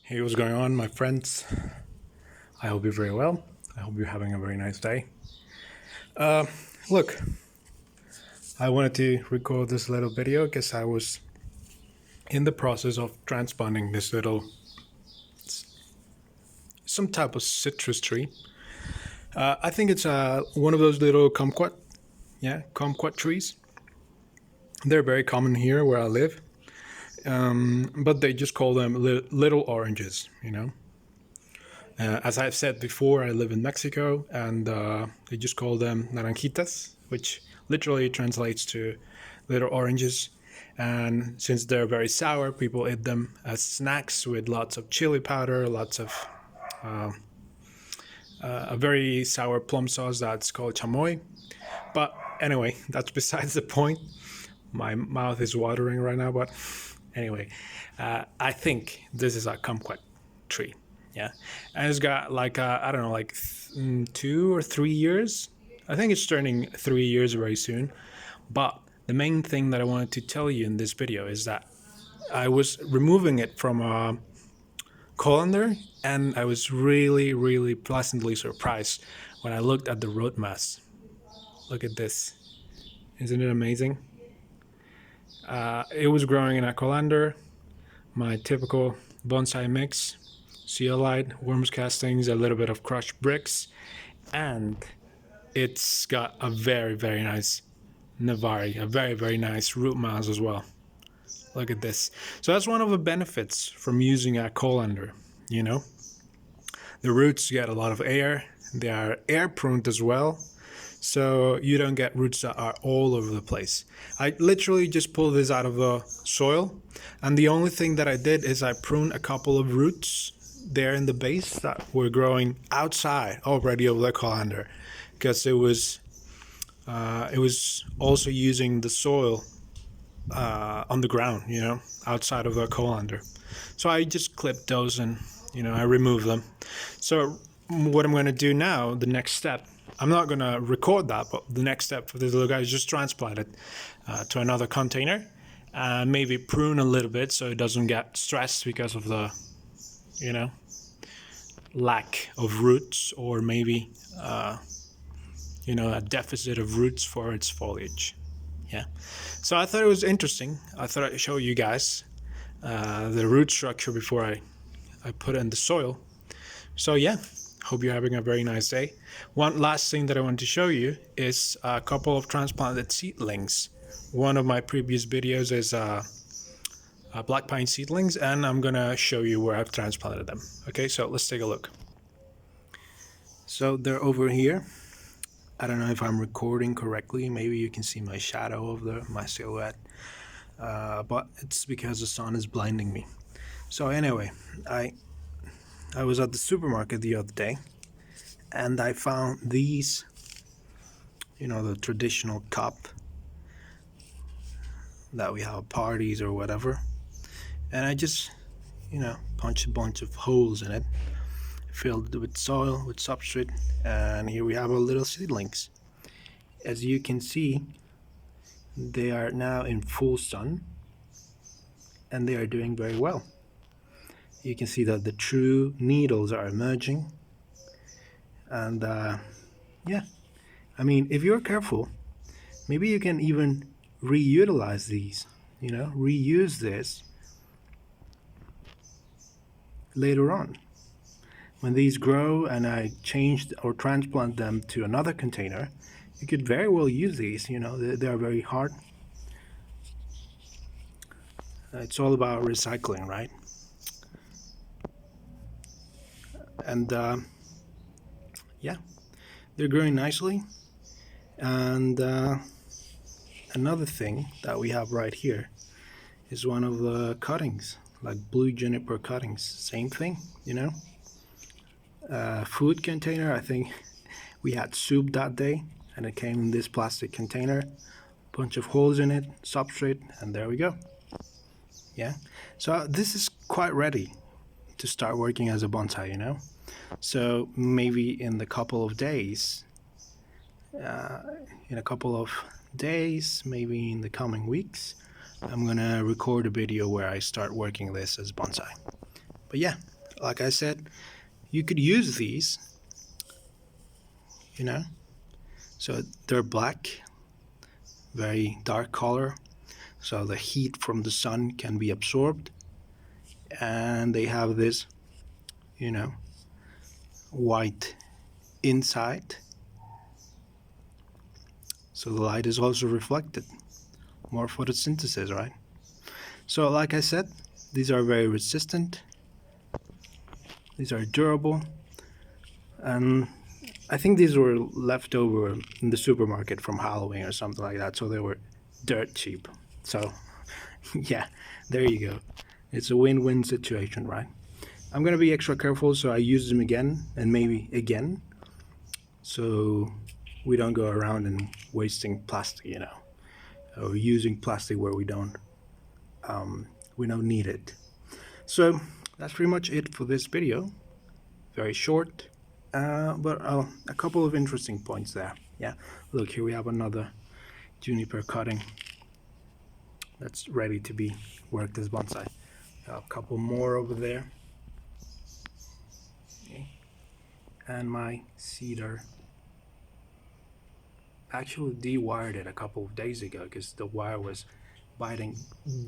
Hey, what's going on, my friends? I hope you're very well. I hope you're having a very nice day. Look, I wanted to record this little video because I was in the process of transplanting this little, some type of citrus tree. I think it's one of those little kumquat trees. They're very common here where I live, but they just call them little oranges, As I've said before, I live in Mexico, and they just call them naranjitas, which literally translates to little oranges. And since they're very sour, people eat them as snacks with lots of chili powder, lots of a very sour plum sauce that's called chamoy. But anyway, that's besides the point. My mouth is watering right now, but anyway, I think this is a kumquat tree. Yeah, and it's got like I don't know, like 2 or 3 years. I think it's turning 3 years very soon. But the main thing that I wanted to tell you in this video is that I was removing it from a colander, and I was really, really pleasantly surprised when I looked at the root mass. Look at this! Isn't it amazing? It was growing in a colander, my typical bonsai mix. Zeolite, worms castings, a little bit of crushed bricks, and it's got a very, very nice Navari, a very, very nice root mass as well. Look at this. So that's one of the benefits from using a colander, The roots get a lot of air. They are air pruned as well, so you don't get roots that are all over the place. I literally just pulled this out of the soil, and the only thing that I did is I pruned a couple of roots there in the base that were growing outside already of the colander, because it was also using the soil on the ground, outside of the colander. So I just clipped those and I removed them. So what I'm going to do now, the next step, I'm not going to record that, but the next step for this little guy is just transplant it to another container and maybe prune a little bit so it doesn't get stressed because of the lack of roots, or maybe a deficit of roots for its foliage. Yeah, so I thought it was interesting. I thought I'd show you guys the root structure before I put it in the soil. So yeah, hope you're having a very nice day. One last thing that I want to show you is a couple of transplanted seedlings. One of my previous videos is black pine seedlings, and I'm gonna show you where I've transplanted them. Okay, so let's take a look. So they're over here. I don't know if I'm recording correctly. Maybe you can see my shadow of my silhouette, but it's because the sun is blinding me. So anyway, I was at the supermarket the other day, and I found these, the traditional cup that we have at parties or whatever. And I just, punched a bunch of holes in it, filled it with soil, with substrate, and here we have our little seedlings. As you can see, they are now in full sun, and they are doing very well. You can see that the true needles are emerging, and if you're careful, maybe you can even reutilize these, reuse this later on. When these grow and I change or transplant them to another container, you could very well use these. They are very hard. It's all about recycling, right? And they're growing nicely. And another thing that we have right here is one of the cuttings, like blue juniper cuttings. Same thing, food container. I think we had soup that day, and it came in this plastic container, bunch of holes in it, substrate, and there we go. Yeah, so this is quite ready to start working as a bonsai, So maybe in a couple of days, maybe in the coming weeks, I'm gonna record a video where I start working this as bonsai. But yeah, like I said, you could use these, you know. So they're black, very dark color, so the heat from the sun can be absorbed, and they have this, you know, white inside, so the light is also reflected. More photosynthesis, right? So like I said, these are very resistant, these are durable, and I think these were left over in the supermarket from Halloween or something like that, so they were dirt cheap. So yeah, there you go. It's a win-win situation, right? I'm gonna be extra careful, so I use them again and maybe again, so we don't go around and wasting plastic, you know, or using plastic where we don't need it. So that's pretty much it for this video. Very short, but a couple of interesting points there. Yeah, look, here we have another juniper cutting that's ready to be worked as bonsai. A couple more over there. Okay. And my cedar. Actually de-wired it a couple of days ago because the wire was biting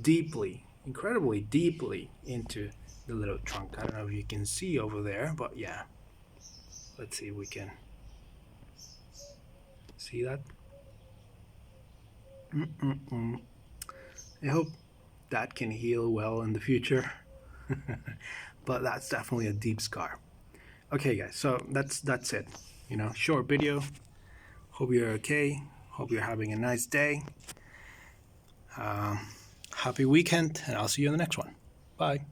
deeply, incredibly deeply into the little trunk. I don't know if you can see over there, but yeah. Let's see if we can see that. I hope that can heal well in the future. But that's definitely a deep scar. Okay guys, so that's it. You know, short video. Hope you're okay. Hope you're having a nice day. Happy weekend, and I'll see you in the next one. Bye.